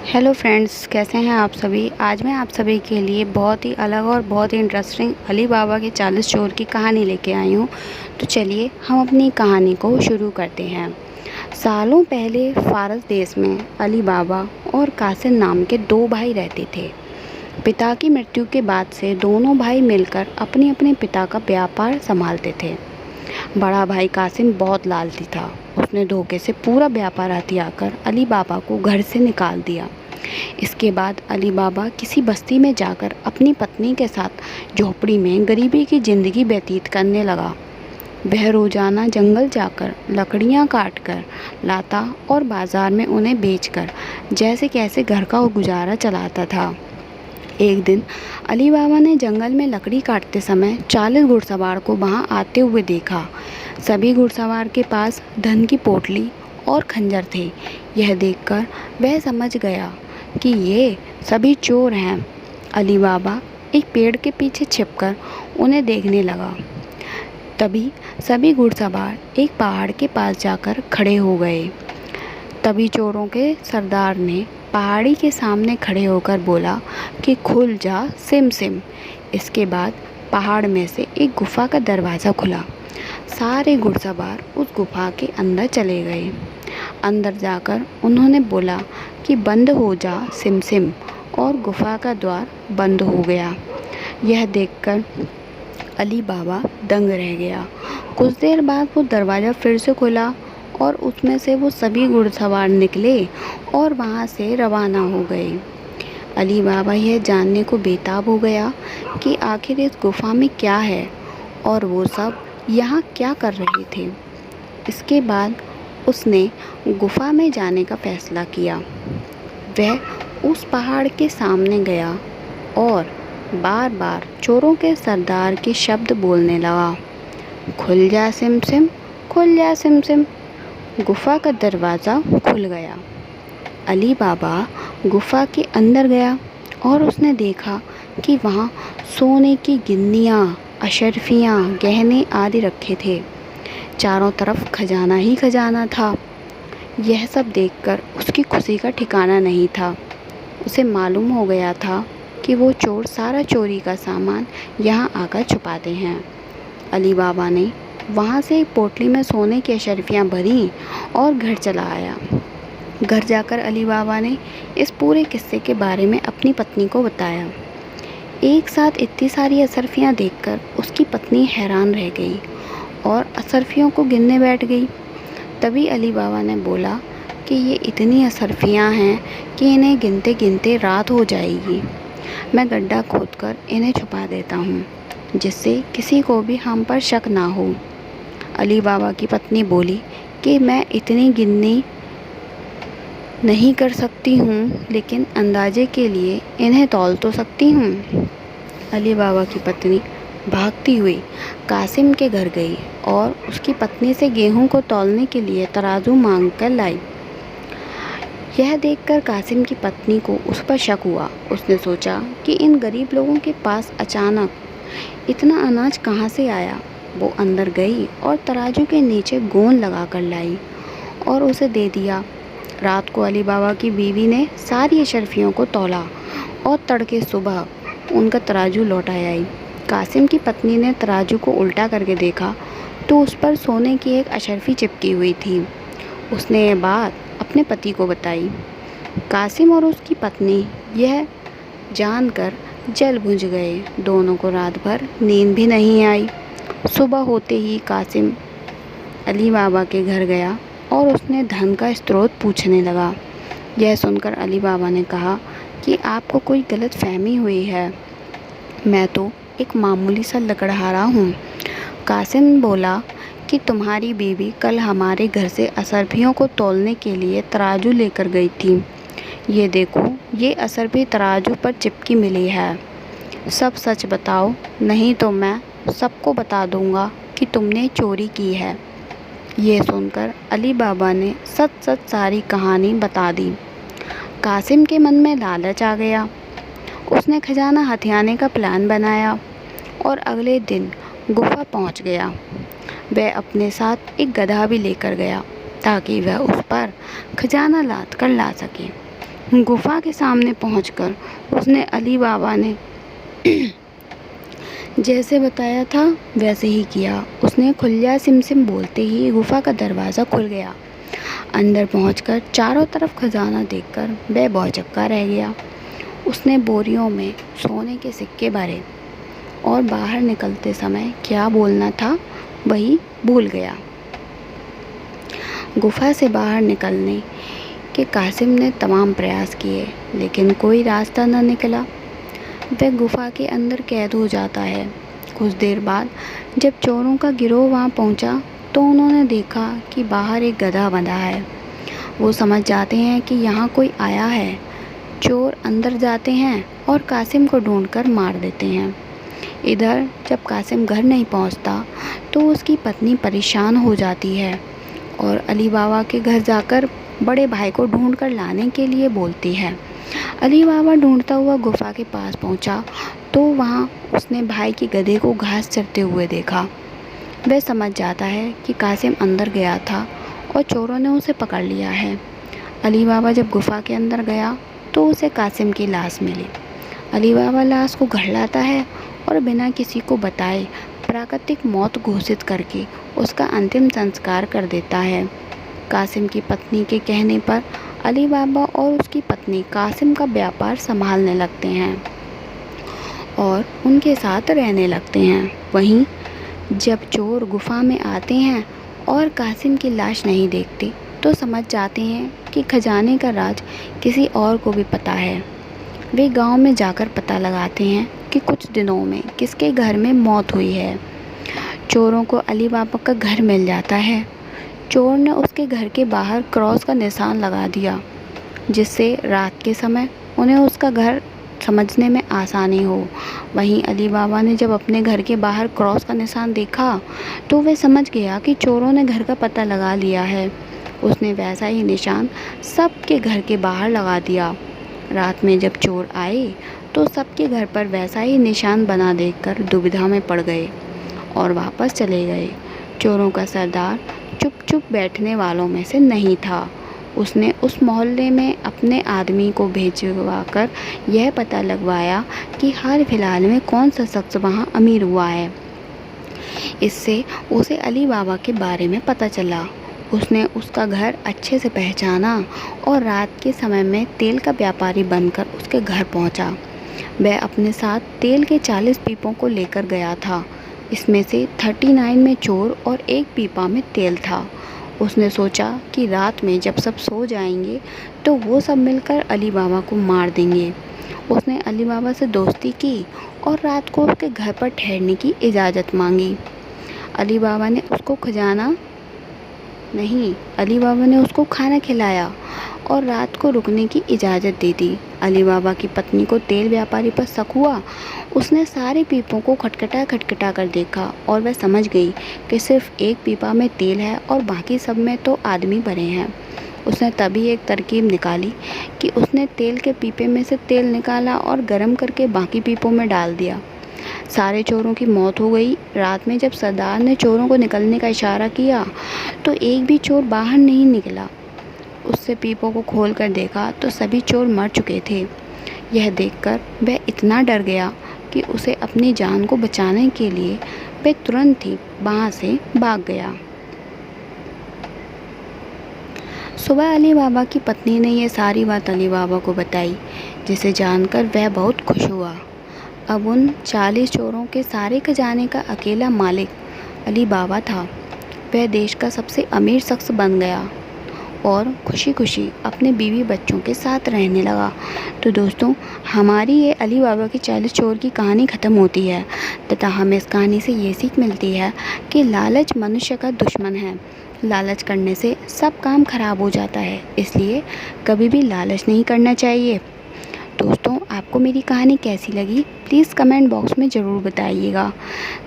Hello friends, कैसे हैं आप सभी। आज मैं आप सभी के लिए बहुत ही अलग और बहुत ही इंटरेस्टिंग अली बाबा के 40 चोर की कहानी लेके आई हूँ। तो चलिए हम अपनी कहानी को शुरू करते हैं। सालों पहले फारस देश में अली बाबा और कासिम नाम के दो भाई रहते थे। पिता की मृत्यु के बाद से दोनों भाई मिलकर अपने अपने पिता का व्यापार संभालते थे। बड़ा भाई कासिम बहुत लालची था। उसने धोखे से पूरा व्यापार हथिया कर अली बाबा को घर से निकाल दिया। इसके बाद अली बाबा किसी बस्ती में जाकर अपनी पत्नी के साथ झोपड़ी में गरीबी की ज़िंदगी व्यतीत करने लगा। वह रोज़ाना जंगल जाकर लकड़ियां काट कर लाता और बाज़ार में उन्हें बेचकर जैसे कैसे घर का गुजारा चलाता था। एक दिन अली बाबा ने जंगल में लकड़ी काटते समय 40 घुड़सवार को वहां आते हुए देखा। सभी घुड़सवार के पास धन की पोटली और खंजर थे। यह देखकर वह समझ गया कि ये सभी चोर हैं। अली बाबा एक पेड़ के पीछे छिपकर उन्हें देखने लगा। तभी सभी घुड़सवार एक पहाड़ के पास जाकर खड़े हो गए। तभी चोरों के सरदार ने पहाड़ी के सामने खड़े होकर बोला कि खुल जा सिम सिम। इसके बाद पहाड़ में से एक गुफा का दरवाज़ा खुला। सारे घुड़सवार उस गुफा के अंदर चले गए। अंदर जाकर उन्होंने बोला कि बंद हो जा सिम सिम, और गुफा का द्वार बंद हो गया। यह देखकर अली बाबा दंग रह गया। कुछ देर बाद वो दरवाज़ा फिर से खुला और उसमें से वो सभी घुड़सवार निकले और वहाँ से रवाना हो गए। अली बाबा यह जानने को बेताब हो गया कि आखिर इस गुफा में क्या है और वो सब यहाँ क्या कर रहे थे। इसके बाद उसने गुफा में जाने का फैसला किया। वह उस पहाड़ के सामने गया और बार बार चोरों के सरदार के शब्द बोलने लगा, खुल जा सिम सिम, खुल जा सिम सिम। गुफा का दरवाज़ा खुल गया। अली बाबा गुफा के अंदर गया और उसने देखा कि वहाँ सोने की गिन्नियाँ, अशर्फियाँ, गहने आदि रखे थे। चारों तरफ खजाना ही खजाना था। यह सब देखकर उसकी खुशी का ठिकाना नहीं था। उसे मालूम हो गया था कि वो चोर सारा चोरी का सामान यहाँ आकर छुपाते हैं। अली बाबा ने वहाँ से एक पोटली में सोने की अशर्फियाँ भरी और घर चला आया। घर जाकर अली बाबा ने इस पूरे किस्से के बारे में अपनी पत्नी को बताया। एक साथ इतनी सारी अशर्फियाँ देखकर उसकी पत्नी हैरान रह गई और अशर्फियों को गिनने बैठ गई। तभी अली बाबा ने बोला कि ये इतनी अशर्फियाँ हैं कि इन्हें गिनते गिनते रात हो जाएगी। मैं गड्ढा खोदकर इन्हें छुपा देता हूँ, जिससे किसी को भी हम पर शक ना हो। अली बाबा की पत्नी बोली कि मैं इतनी गिननी नहीं कर सकती हूँ, लेकिन अंदाजे के लिए इन्हें तौल तो सकती हूँ। अली बाबा की पत्नी भागती हुई कासिम के घर गई और उसकी पत्नी से गेहूं को तौलने के लिए तराजू मांग कर लाई। यह देखकर कासिम की पत्नी को उस पर शक हुआ। उसने सोचा कि इन गरीब लोगों के पास अचानक इतना अनाज कहाँ से आया। वो अंदर गई और तराजू के नीचे गोंद लगा कर लाई और उसे दे दिया। रात को अली बाबा की बीवी ने सारी अशर्फियों को तौला और तड़के सुबह उनका तराजू लौटा आई। कासिम की पत्नी ने तराजू को उल्टा करके देखा तो उस पर सोने की एक अशर्फी चिपकी हुई थी। उसने ये बात अपने पति को बताई। कासिम और उसकी पत्नी यह जानकर जल भुंज गए। दोनों को रात भर नींद भी नहीं आई। सुबह होते ही कासिम अली बाबा के घर गया और उसने धन का स्रोत पूछने लगा। यह सुनकर अली बाबा ने कहा कि आपको कोई गलत फहमी हुई है, मैं तो एक मामूली सा लकड़हारा हूँ। कासिम बोला कि तुम्हारी बीवी कल हमारे घर से अशर्फियों को तौलने के लिए तराजू लेकर गई थी। ये देखो, ये अशर्फी तराजू पर चिपकी मिली है। सब सच बताओ, नहीं तो मैं सबको बता दूंगा कि तुमने चोरी की है। ये सुनकर अली बाबा ने सच सच सारी कहानी बता दी। कासिम के मन में लालच आ गया। उसने खजाना हथियाने का प्लान बनाया और अगले दिन गुफा पहुंच गया। वह अपने साथ एक गधा भी लेकर गया ताकि वह उस पर खजाना लाद कर ला सके। गुफा के सामने पहुंचकर उसने अली बाबा ने जैसे बताया था वैसे ही किया। उसने खुल्ला सिमसिम बोलते ही गुफा का दरवाज़ा खुल गया। अंदर पहुंचकर चारों तरफ खजाना देखकर वह भौचक्का रह गया। उसने बोरियों में सोने के सिक्के भरे और बाहर निकलते समय क्या बोलना था वही भूल गया। गुफा से बाहर निकलने के कासिम ने तमाम प्रयास किए, लेकिन कोई रास्ता न निकला। वह गुफा के अंदर कैद हो जाता है। कुछ देर बाद जब चोरों का गिरोह वहाँ पहुँचा तो उन्होंने देखा कि बाहर एक गधा बंधा है। वो समझ जाते हैं कि यहाँ कोई आया है। चोर अंदर जाते हैं और कासिम को ढूंढकर मार देते हैं। इधर जब कासिम घर नहीं पहुँचता तो उसकी पत्नी परेशान हो जाती है और अली बाबा के घर जाकर बड़े भाई को ढूंढकर लाने के लिए बोलती है। अली बाबा ढूंढता हुआ गुफा के पास पहुंचा तो वहां उसने भाई के गधे को घास चरते हुए देखा। वह समझ जाता है कि कासिम अंदर गया था और चोरों ने उसे पकड़ लिया है। अली बाबा जब गुफा के अंदर गया तो उसे कासिम की लाश मिली। अली बाबा लाश को घर लाता है और बिना किसी को बताए प्राकृतिक मौत घोषित करके उसका अंतिम संस्कार कर देता है। कासिम की पत्नी के कहने पर अली बाबा और उसकी पत्नी कासिम का व्यापार संभालने लगते हैं और उनके साथ रहने लगते हैं। वहीं जब चोर गुफा में आते हैं और कासिम की लाश नहीं देखते तो समझ जाते हैं कि खजाने का राज किसी और को भी पता है। वे गांव में जाकर पता लगाते हैं कि कुछ दिनों में किसके घर में मौत हुई है। चोरों को अली बाबा का घर मिल जाता है। चोर ने उसके घर के बाहर क्रॉस का निशान लगा दिया, जिससे रात के समय उन्हें उसका घर समझने में आसानी हो। वहीं अली बाबा ने जब अपने घर के बाहर क्रॉस का निशान देखा तो वे समझ गया कि चोरों ने घर का पता लगा लिया है। उसने वैसा ही निशान सबके घर के बाहर लगा दिया। रात में जब चोर आए तो सबके घर पर वैसा ही निशान बना देखकर दुविधा में पड़ गए और वापस चले गए। चोरों का सरदार चुप चुप बैठने वालों में से नहीं था। उसने उस मोहल्ले में अपने आदमी को भेजवाकर यह पता लगवाया कि हाल फिलहाल में कौन सा शख्स वहाँ अमीर हुआ है। इससे उसे अली बाबा के बारे में पता चला। उसने उसका घर अच्छे से पहचाना और रात के समय में तेल का व्यापारी बनकर उसके घर पहुंचा। वह अपने साथ तेल के 40 पीपों को लेकर गया था। इसमें से 39 में चोर और एक पीपा में तेल था। उसने सोचा कि रात में जब सब सो जाएंगे तो वो सब मिलकर अली बाबा को मार देंगे। उसने अली बाबा से दोस्ती की और रात को उसके घर पर ठहरने की इजाज़त मांगी। अली बाबा ने उसको खाना खिलाया और रात को रुकने की इजाज़त दे दी। अली बाबा की पत्नी को तेल व्यापारी पर शक हुआ। उसने सारे पीपों को खटखटा कर देखा और वह समझ गई कि सिर्फ एक पीपा में तेल है और बाकी सब में तो आदमी भरे हैं। उसने तभी एक तरकीब निकाली कि उसने तेल के पीपे में से तेल निकाला और गर्म करके बाकी पीपों में डाल दिया। सारे चोरों की मौत हो गई। रात में जब सरदार ने चोरों को निकलने का इशारा किया तो एक भी चोर बाहर नहीं निकला। उससे पीपों को खोल कर देखा तो सभी चोर मर चुके थे। यह देखकर वह इतना डर गया कि उसे अपनी जान को बचाने के लिए वह तुरंत ही वहाँ से भाग गया। सुबह अली बाबा की पत्नी ने यह सारी बात अली बाबा को बताई, जिसे जानकर वह बहुत खुश हुआ। अब उन 40 चोरों के सारे खजाने का अकेला मालिक अली बाबा था। वह देश का सबसे अमीर शख्स बन गया और खुशी खुशी अपने बीवी बच्चों के साथ रहने लगा। तो दोस्तों, हमारी ये अली बाबा की 40 चोर की कहानी ख़त्म होती है तथा हमें इस कहानी से ये सीख मिलती है कि लालच मनुष्य का दुश्मन है। लालच करने से सब काम खराब हो जाता है, इसलिए कभी भी लालच नहीं करना चाहिए। दोस्तों, आपको मेरी कहानी कैसी लगी प्लीज़ कमेंट बॉक्स में ज़रूर बताइएगा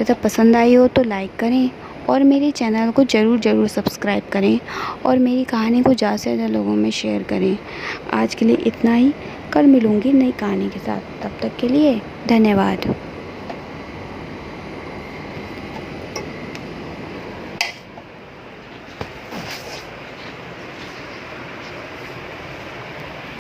तथा पसंद आई हो तो लाइक करें और मेरे चैनल को ज़रूर सब्सक्राइब करें और मेरी कहानी को ज़्यादा से ज़्यादा लोगों में शेयर करें। आज के लिए इतना ही। कल मिलूँगी नई कहानी के साथ। तब तक के लिए धन्यवाद।